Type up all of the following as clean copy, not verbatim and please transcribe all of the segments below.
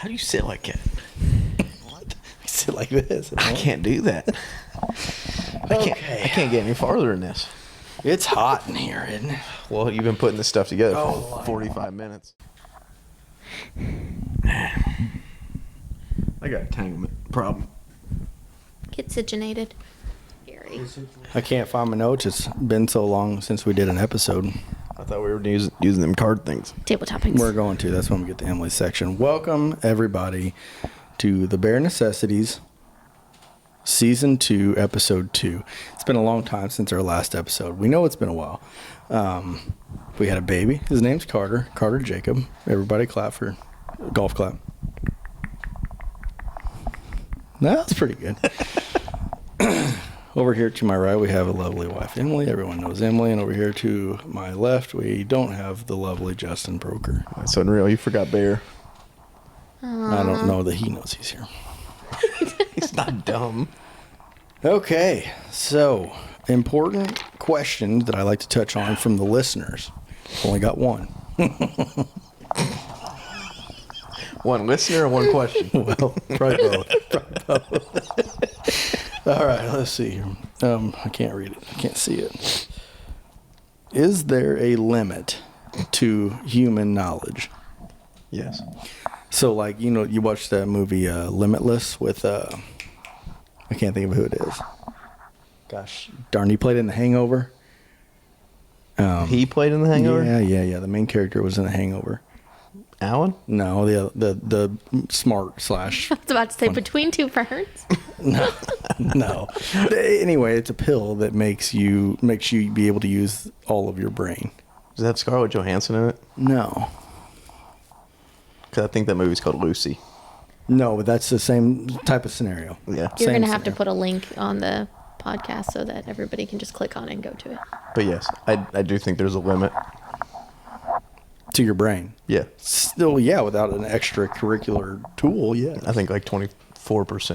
How do you sit like that? What? I sit like this. I can't do that. I can't get any farther in this. It's hot in here, isn't it? Well, you've been putting this stuff together for 45 minutes. I got a entanglement problem. Get situated. Gary. I can't find my notes. It's been so long since we did an episode. I thought we were using them card things. Table toppings. We're going to. That's when we get to Emily's section. Welcome, everybody, to the Bare Necessities, Season 2, Episode 2. It's been a long time since our last episode. We know it's been a while. We had a baby. His name's Carter. Carter Jacob. Everybody clap for golf clap. No, that's pretty good. Over here to my right, we have a lovely wife, Emily. Everyone knows Emily. And over here to my left, we don't have the lovely Justin Broeker. That's unreal. You forgot Bear. I don't know that he knows he's here. He's not dumb. Okay, so important questions that I like to touch on from the listeners. Only got one. One listener or one question? Well, probably both. All right, let's see here. I can't read it. I can't see it. Is there a limit to human knowledge? Yes. So, like, you know, you watched that movie Limitless with, I can't think of who it is. Gosh, darn, he played in The Hangover. He played in The Hangover? Yeah. The main character was in The Hangover. Alan? No, the smart slash. I was about to say between two ferns. No. Anyway, it's a pill that makes you be able to use all of your brain. Does that have Scarlett Johansson in it? No. Because I think that movie's called Lucy. No, but that's the same type of scenario. Yeah. You're Same going to have to scenario. put a link on the podcast so that everybody can just click on it and go to it. But yes, I do think there's a limit. To your brain. Yeah. Still, yeah, without an extracurricular tool, yeah. I think like 24%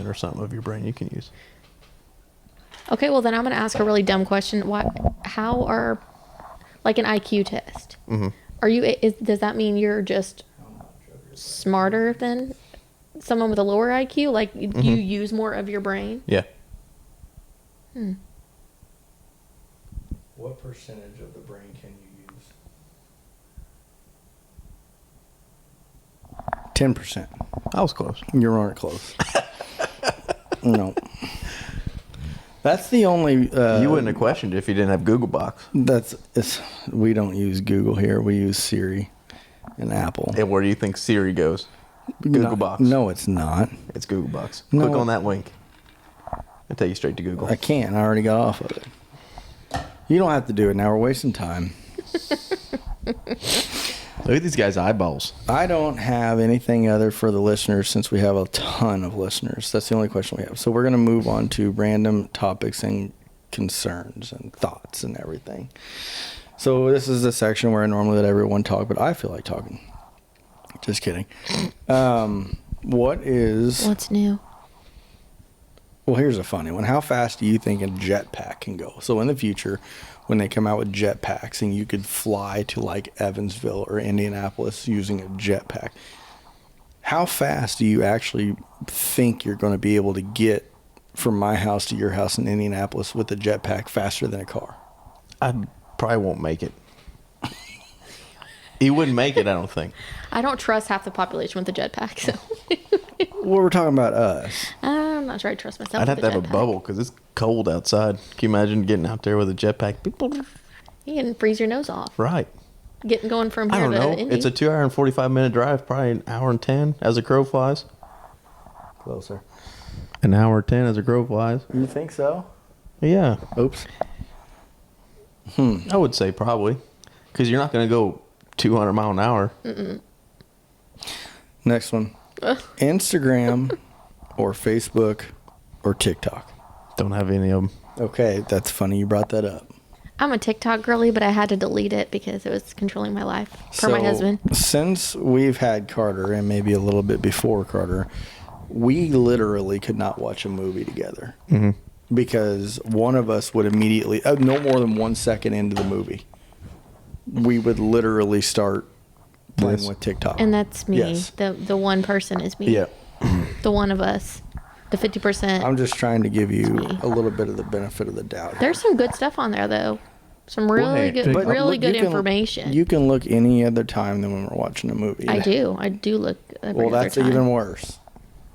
or something of your brain you can use. Okay, well then I'm going to ask a really dumb question. How are, like an IQ test? Mm-hmm. Does that mean you're just smarter than someone with a lower IQ? Like you use more of your brain? Yeah. What percentage of the brain can you use? 10%. I was close. You weren't close. No. That's the only... You wouldn't have questioned it if you didn't have Google Box. We don't use Google here. We use Siri and Apple. And where do you think Siri goes? Google Box. No, it's not. It's Google Box. No. Click on that link. It'll take you straight to Google. I can't. I already got off of it. You don't have to do it now. We're wasting time. Look at these guys' eyeballs. I don't have anything other for the listeners since we have a ton of listeners. That's the only question we have. So we're going to move on to random topics and concerns and thoughts and everything. So this is the section where I normally let everyone talk, but I feel like talking. Just kidding. What's new? Well, here's a funny one. How fast do you think a jetpack can go? So in the future, when they come out with jetpacks and you could fly to like Evansville or Indianapolis using a jetpack, how fast do you actually think you're going to be able to get from my house to your house in Indianapolis with a jetpack faster than a car? I probably won't make it. He wouldn't make it, I don't think. I don't trust half the population with a jetpack, so Well, we're talking about us. I'm not sure I trust myself. I'd have with to have a jetpack. bubble because it's cold outside. Can you imagine getting out there with a jetpack? You can freeze your nose off. Right. Going from I here don't to know. Indy. It's a 2 hour and 45 minute drive, probably an hour and 10 as a crow flies. Closer. An hour 10 as a crow flies. You think so? Yeah. Oops. I would say probably. Because you're not going to go 200 mile an hour. Next one. Instagram or Facebook or TikTok? Don't have any of them. Okay, that's funny you brought that up. I'm a TikTok girly, but I had to delete it because it was controlling my life for my husband. Since we've had Carter, and maybe a little bit before Carter, we literally could not watch a movie together. Mm-hmm. Because one of us would immediately, no more than 1 second into the movie, we would literally start playing Yes. with TikTok. And that's me. Yes. The one person is me. Yeah. The one of us. The 50%. I'm just trying to give you me. a little bit of the benefit of the doubt. There's some good stuff on there though. Some really hey, good, but really look, good you can- information. You can look any other time than when we're watching a movie. I do look. Every Well, other that's time. even worse.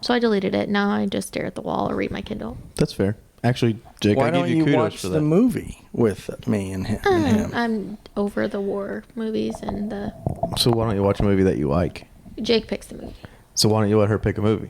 So I deleted it. Now I just stare at the wall or read my Kindle. That's fair. Actually, Jake, Why I give don't you you kudos watch for the that. movie with me and him? And him? I'm over the war movies and the. So why don't you watch a movie that you like? Jake picks the movie. So why don't you let her pick a movie?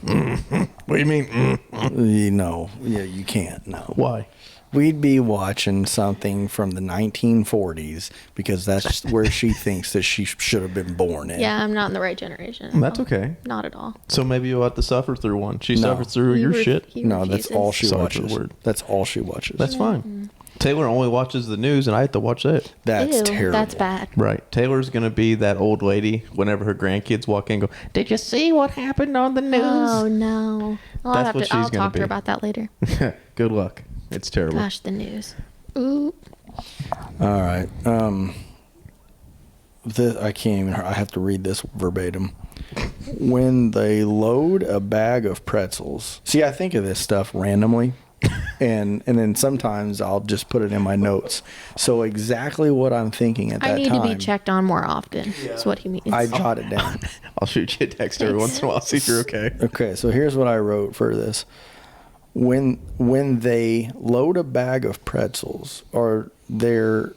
What do you mean? You know, yeah, you can't. No. Why? We'd be watching something from the 1940s because that's where she thinks that she should have been born in. Yeah, I'm not in the right generation. That's okay. Not at all. So maybe you'll have to suffer through one. She No. suffers through He your ref- shit. he No, that's refuses. all she Sorry for the watches. word. That's all she watches. That's fine. Taylor only watches the news, and I have to watch that. That's Ew, terrible. That's bad. Right. Taylor's going to be that old lady whenever her grandkids walk in and go, "Did you see what happened on the news?" Oh no. I'll That's have what to. she's I'll gonna talk to her be. about that later. Good luck. It's terrible. Gosh, the news. Ooh. All right. I can't even. I have to read this verbatim. When they load a bag of pretzels, see, I think of this stuff randomly, and then sometimes I'll just put it in my notes. So exactly what I'm thinking at that I need time, to be checked on more often. That's what he means. I jot it down. I'll shoot you a text every once in a while, see if you're okay. Okay, so here's what I wrote for this. When they load a bag of pretzels, are there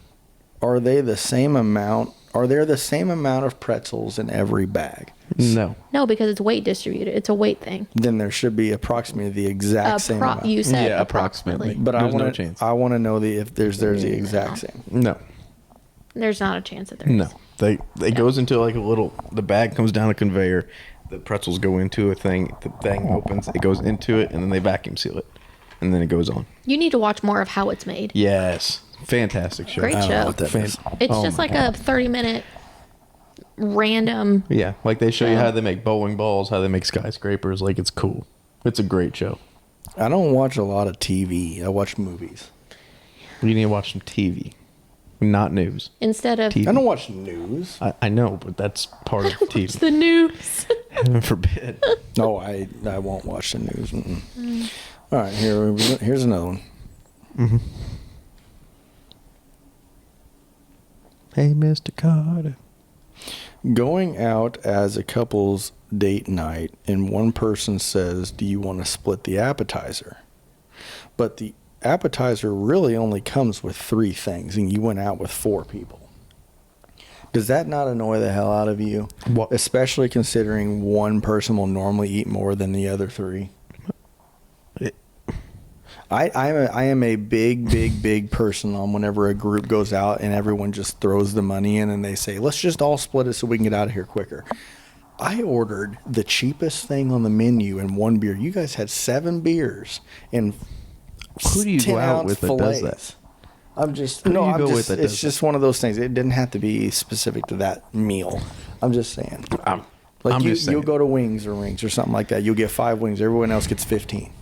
the same amount? Are there the same amount of pretzels in every bag? No. No, because it's weight distributed. It's a weight thing. Then there should be approximately the exact same amount. You said Yeah, approximately. approximately. But There's I no want chance. to. I want to know if there's the exact same. No. There's not a chance that there is. No. They goes into like a little, the bag comes down a conveyor, the pretzels go into a thing, the thing opens, it goes into it, and then they vacuum seal it. And then it goes on. You need to watch more of how it's made. Yes. Fantastic show. Great I don't know show. what that is. It's Oh just my like God. a 30-minute random. Yeah, like they show you Yeah. how they make bowling balls, how they make skyscrapers. Like, it's cool. It's a great show. I don't watch a lot of TV. I watch movies. You need to watch some TV, not news. Instead of TV. I don't watch news. I know, but that's part of watch TV. the news. Heaven forbid. No, I won't watch the news. Mm-mm. All right, here's another one. Hey, Mr. Carter. Going out as a couple's date night, and one person says, "Do you want to split the appetizer?" But the appetizer really only comes with 3 things, and you went out with 4 people. Does that not annoy the hell out of you? What? Especially considering one person will normally eat more than the other 3. I am a big person on whenever a group goes out and everyone just throws the money in and they say, let's just all split it so we can get out of here quicker. I ordered the cheapest thing on the menu and 1 beer. You guys had 7 beers and Who do you go out 10-ounce with that does that? fillets. I'm just Who do no. you I'm go just. with that It's does just one of those things. It didn't have to be specific to that meal. I'm just saying. I'm Like just saying. you'll go to Wings or Rings or something like that. You'll get 5 wings. Everyone else gets 15.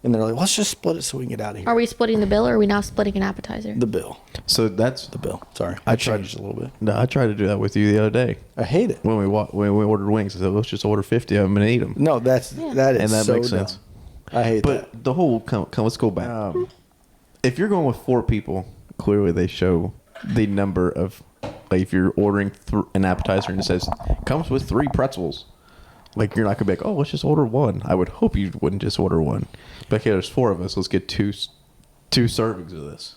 And they're like, let's just split it so we can get out of here. Are we splitting the bill or are we now splitting an appetizer? The bill. So that's The bill. Sorry. I I tried- changed a little bit. No, I tried to do that with you the other day I hate it. when we ordered wings. I said, let's just order 50 of them and eat them. No, that is And that so makes dumb. sense. I hate that. But the whole let's go back. If you're going with 4 people, clearly they show the number of, like, if you're ordering an appetizer and it says comes with 3 pretzels, like, you're not gonna be like, oh, let's just order 1. I would hope you wouldn't just order 1. But okay, there's 4 of us. Let's get two servings of this.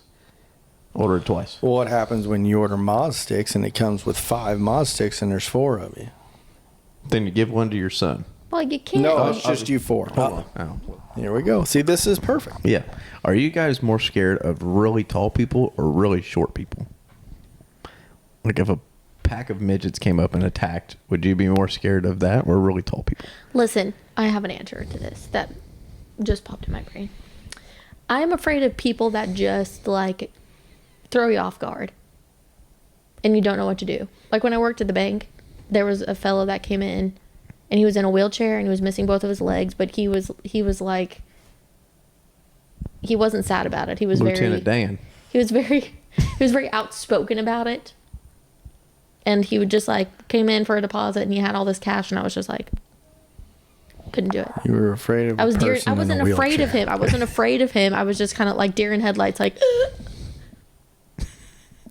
Order it twice. Well, what happens when you order Moz sticks and it comes with 5 Moz sticks and there's 4 of you? Then you give 1 to your son. Well, you can't. No, it's just you 4. Hold on. Oh. Here we go. See, this is perfect. Yeah. Are you guys more scared of really tall people or really short people? Like, if a pack of midgets came up and attacked, would you be more scared of that or really tall people? Listen, I have an answer to this that just popped in my brain. I'm afraid of people that just like throw you off guard and you don't know what to do. Like when I worked at the bank, there was a fellow that came in and he was in a wheelchair and he was missing both of his legs, but he was like, he wasn't sad about it. He was Lieutenant Dan. he was very outspoken about it. And he would just like came in for a deposit and he had all this cash and I was just like, couldn't do it. You were afraid of I was a deer. person I wasn't in a afraid of wheelchair. him. I wasn't afraid of him. I was just kind of like deer in headlights, like,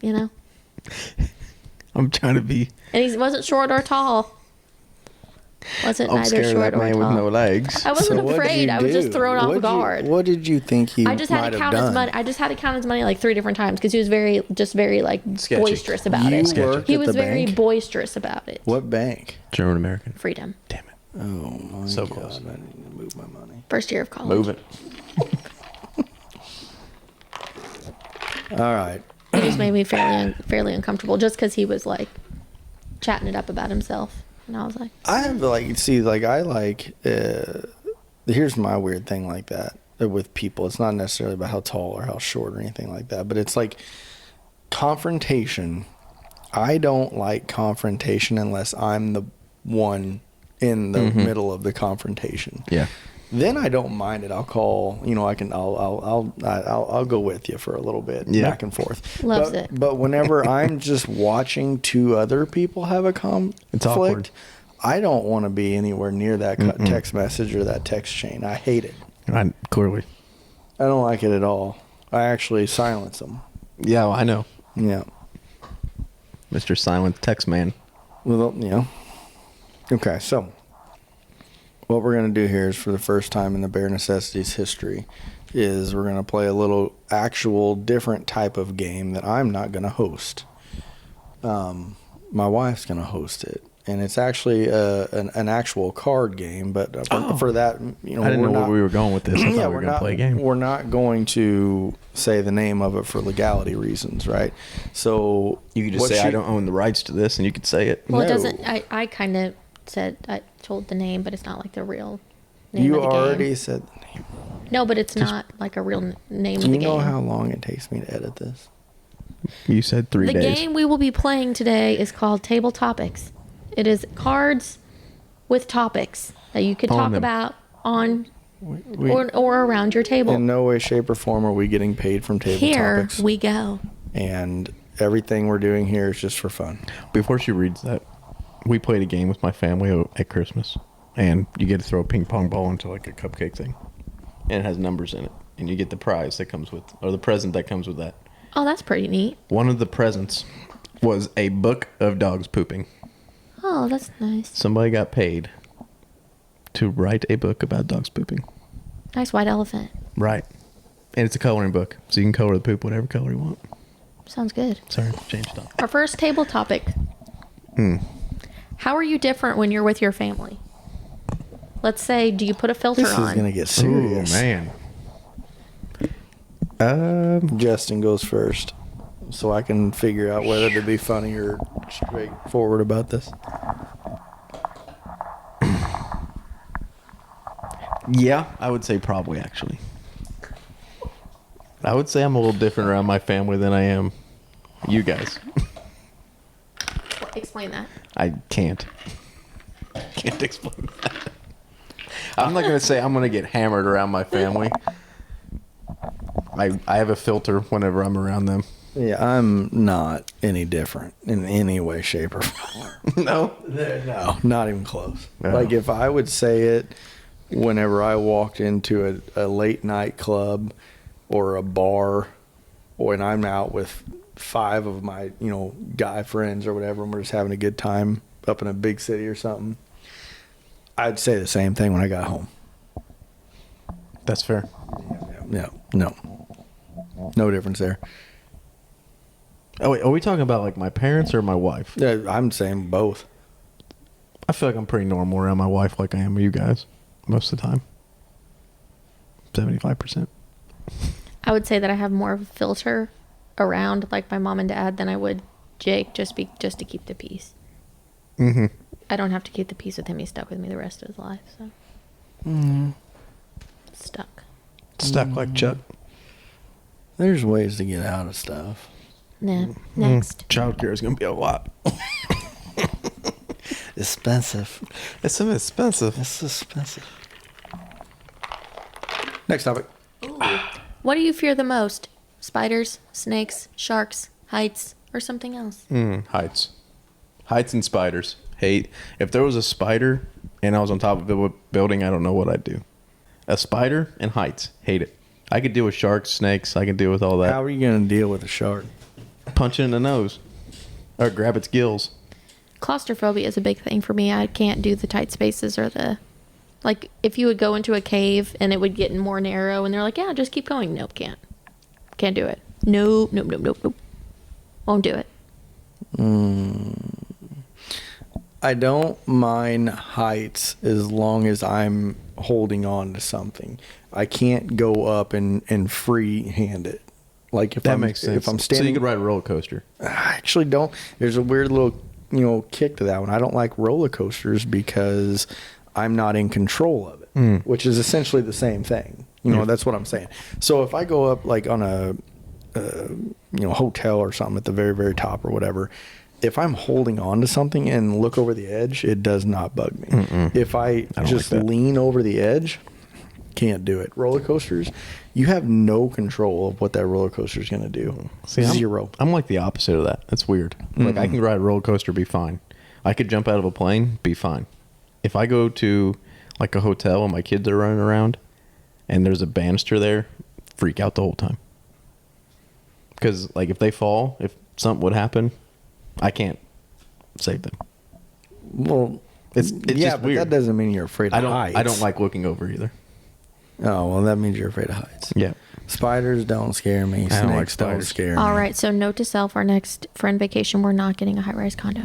you know. I'm trying to be. And he wasn't short or tall. Wasn't I'm neither scared of short that or man with tall. no legs. I wasn't So what did afraid. you I was just do? thrown off What'd you- guard. What did you think he I just had might to have count his done? money. I just had to count his money like 3 different times because he was very like Sketchy. boisterous about You it. worked He at was the very bank? boisterous about it. What bank? German American. Freedom. Damn it. Oh my So God! close. I need to move my money. First year of college. Move it. All right. It just made me fairly uncomfortable just because he was like chatting it up about himself, and I was like, I have like see like I like. Here's my weird thing like that with people. It's not necessarily about how tall or how short or anything like that, but it's like confrontation. I don't like confrontation unless I'm the one in the middle of the confrontation. Yeah. Then I don't mind it. I'll call. You know, I'll go with you for a little bit, Yeah. back and forth. Loves but, it. But whenever I'm just watching 2 other people have a It's awkward. conflict, I don't want to be anywhere near that text message or that text chain. I hate it. Clearly. I don't like it at all. I actually silence them. Yeah, well, I know. Yeah. Mr. Silent Text Man. Well, yeah. Okay, so what we're going to do here is for the first time in the Bare Necessities history is we're going to play a little actual different type of game that I'm not going to host. My wife's going to host it. And it's actually an actual card game, but for that, you know, I didn't know where we were going with this. I thought yeah, we were going to not, play a game. We're not going to say the name of it for legality reasons, right? So You could just what say, she- I don't own the rights to this, and you could say it. well, it No. doesn't. I kind of said I told the name, but it's not like the real name You of the game. already said the name. No, but it's not like a real name Do of you the know game. how long it takes me to edit this? You said 3 The days. game we will be playing today is called Table Topics. It is cards with topics that you could On talk them. about on We, or around your table. in no way, shape, or form are we getting paid from Table Here Topics. we go. And everything we're doing here is just for fun. Before she reads that, we played a game with my family at Christmas, and you get to throw a ping pong ball into like a cupcake thing, and it has numbers in it, and you get the prize that comes with, or the present that comes with that. Oh, that's pretty neat. One of the presents was a book of dogs pooping. Oh, that's nice. Somebody got paid to write a book about dogs pooping. Nice white elephant. Right. And it's a coloring book, so you can color the poop whatever color you want. Sounds good. Sorry, changed up. Our first table topic. How are you different when you're with your family? Let's say, do you put a filter This is on? going to get serious. Ooh, man. Justin goes first, so I can figure out whether to be funny or straightforward about this. Yeah, I would say probably actually. I would say I'm a little different around my family than I am you guys. Explain that. I can't. Can't explain that. I'm not going to say I'm going to get hammered around my family. I have a filter whenever I'm around them. Yeah, I'm not any different in any way, shape, or form. No? No, not even close. No. Like if I would say it whenever I walked into a late night club or a bar, or and I'm out with 5 of my, guy friends or whatever, and we're just having a good time up in a big city or something, I'd say the same thing when I got home. That's fair. No difference there. Oh, wait, are we talking about like my parents or my wife? Yeah, I'm saying both. I feel like I'm pretty normal around my wife like I am with you guys most of the time. 75%. I would say that I have more of a filter around like my mom and dad than I would Jake just to keep the peace. Mm-hmm. I don't have to keep the peace with him. He's stuck with me the rest of his life. So stuck. Stuck like Chuck. There's ways to get out of stuff. Nah. Next. Childcare is going to be a lot. Expensive. It's so expensive. It's expensive. Next topic. What do you fear the most? Spiders, snakes, sharks, heights, or something else? Heights. Heights and spiders. Hate. If there was a spider and I was on top of a building, I don't know what I'd do. A spider and heights. Hate it. I could deal with sharks, snakes. I can deal with all that. How are you going to deal with a shark? Punch it in the nose. Or grab its gills. Claustrophobia is a big thing for me. I can't do the tight spaces or the... Like, if you would go into a cave and it would get more narrow and they're like, yeah, just keep going. Nope, can't. Can't do it. Nope. Won't do it. I don't mind heights as long as I'm holding on to something. I can't go up and free hand it. Like if That I'm, makes sense. If I'm So standing, you could ride a roller coaster. I actually don't. There's a weird little, kick to that one. I don't like roller coasters because I'm not in control of it, which is essentially the same thing. That's what I'm saying. So if I go up like on a, hotel or something at the very, very top or whatever, if I'm holding on to something and look over the edge, it does not bug me. If I don't just like that. lean over the edge, can't do it. Roller coasters, you have no control of what that roller coaster is going to do. See, Zero. I'm like the opposite of that. That's weird. Like I can ride a roller coaster, be fine. I could jump out of a plane, be fine. If I go to like a hotel and my kids are running around and there's a banister there, freak out the whole time. Because like if they fall, if something would happen, I can't save them. Well, It's yeah, just but weird. that doesn't mean you're afraid of heights. I don't like looking over either. Oh, well, that means you're afraid of heights. Yeah. Spiders don't scare me. I don't like Snakes don't spiders. scare me. All right, so note to self, our next friend vacation, we're not getting a high-rise condo.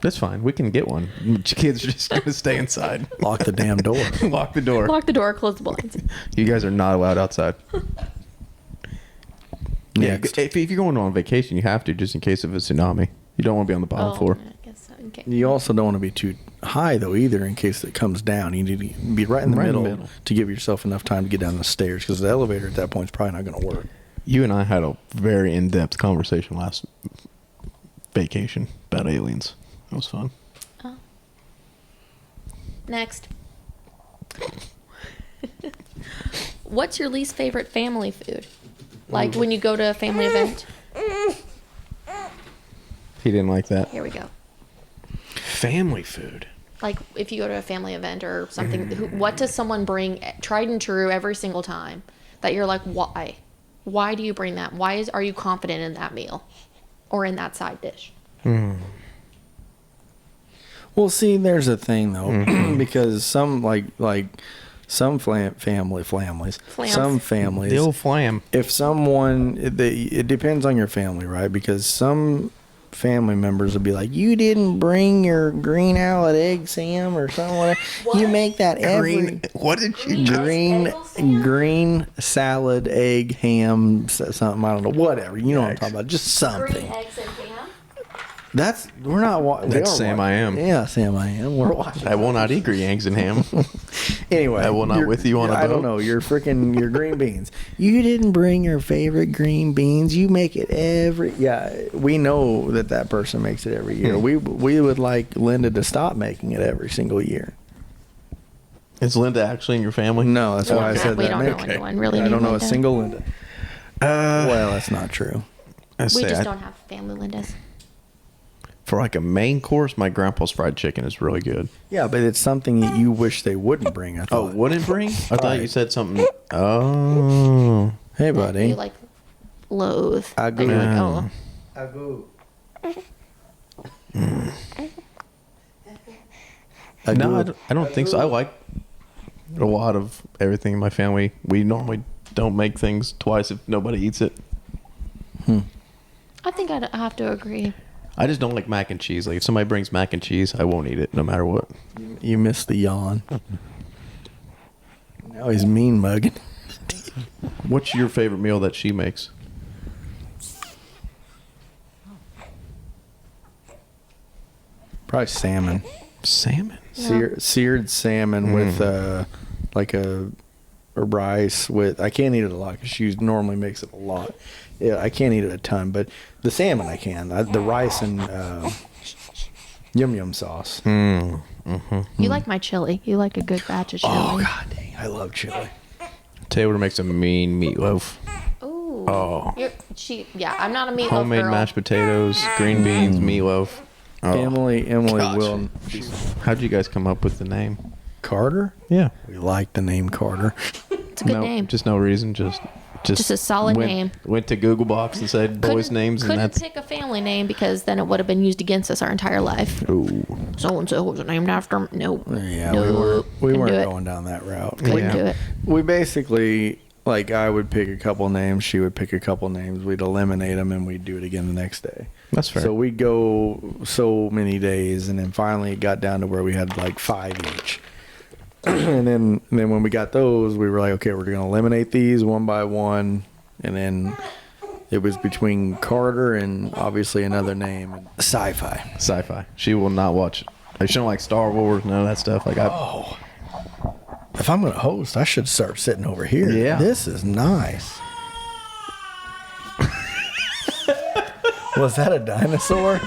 That's fine. We can get one. Kids are just going to stay inside. Lock the damn door. Lock the door. Lock the door, close the blinds. You guys are not allowed outside. Yeah, Next. if you're going on vacation, you have to, just in case of a tsunami. You don't want to be on the bottom floor. I guess so. Okay. You also don't want to be too high, though, either, in case it comes down. You need to be right in the, middle, to give yourself enough time to get down the stairs, because the elevator at that point is probably not going to work. You and I had a very in-depth conversation last vacation about aliens. It was fun. Oh. Next. What's your least favorite family food? Like when you go to a family event? He didn't like that. Here we go. Family food. Like if you go to a family event or something, what does someone bring tried and true every single time that you're like, why? Why do you bring that? Are you confident in that meal or in that side dish? Well, see, there's a thing, though, because some, some families, some families, The old flam. if someone, it depends on your family, right? Because some family members will be like, you didn't bring your green salad egg, Sam, or something like that. You make that every What did you green salad, egg, ham, something, I don't know, whatever. You know what I'm talking about. Just something. Eggs and ham? We're not. That's Sam I Am. Yeah, Sam I Am. We're watching. I will not eat green eggs and ham. Anyway, I will not with you on a I boat. don't know. Your green beans. You didn't bring your favorite green beans. You make it every. Yeah, we know that person makes it every year. We would like Linda to stop making it every single year. Is Linda actually in your family? No, that's why I said we that. don't know Okay. anyone really. I don't know a named Linda. single Linda. Well, that's not true. I We say just don't have family Lindas. for like a main course, my grandpa's fried chicken is really good. Yeah, but it's something that you wish they wouldn't bring. I Oh, thought. wouldn't bring? I thought Right. you said something. Oh. Hey, That buddy. you like loathe. I That you're like, agree. oh. No, I don't think so. I like a lot of everything in my family. We normally don't make things twice if nobody eats it. I think I have to agree. I just don't like mac and cheese. Like if somebody brings mac and cheese, I won't eat it no matter what. You missed the yawn. Now he's mean mugging. What's your favorite meal that she makes? Probably salmon. Salmon. Seared salmon with like a rice with. I can't eat it a lot because she normally makes it a lot. Yeah, I can't eat it a ton, but the salmon I can. The rice and yum sauce. You like my chili. You like a good batch of chili. Oh god dang, I love chili. Taylor makes a mean meatloaf. Ooh. Oh. Yeah, I'm not a meatloaf Homemade girl. mashed potatoes, green beans, meatloaf. Emily Gotcha. will. How'd you guys come up with the name? Carter? Yeah. We like the name Carter. It's a good name. Just no reason. Just a solid went, name. Went to Google Box and said boys' names, and Couldn't that's. pick a family name because then it would have been used against us our entire life. Ooh. So and so was named after him. Nope. Yeah, Nope. we Couldn't weren't do it. going down that route. Couldn't Yeah. do it. We basically, like, I would pick a couple names, she would pick a couple names, we'd eliminate them, and we'd do it again the next day. That's fair. So we'd go so many days, and then finally it got down to where we had like 5 each. and then when we got those, we were like, okay, we're going to eliminate these one by one. And then it was between Carter and obviously another name, and sci-fi. Sci-fi. She will not watch. She don't like Star Wars, none of that stuff. Like If I'm going to host, I should start sitting over here. Yeah. This is nice. Was that a dinosaur?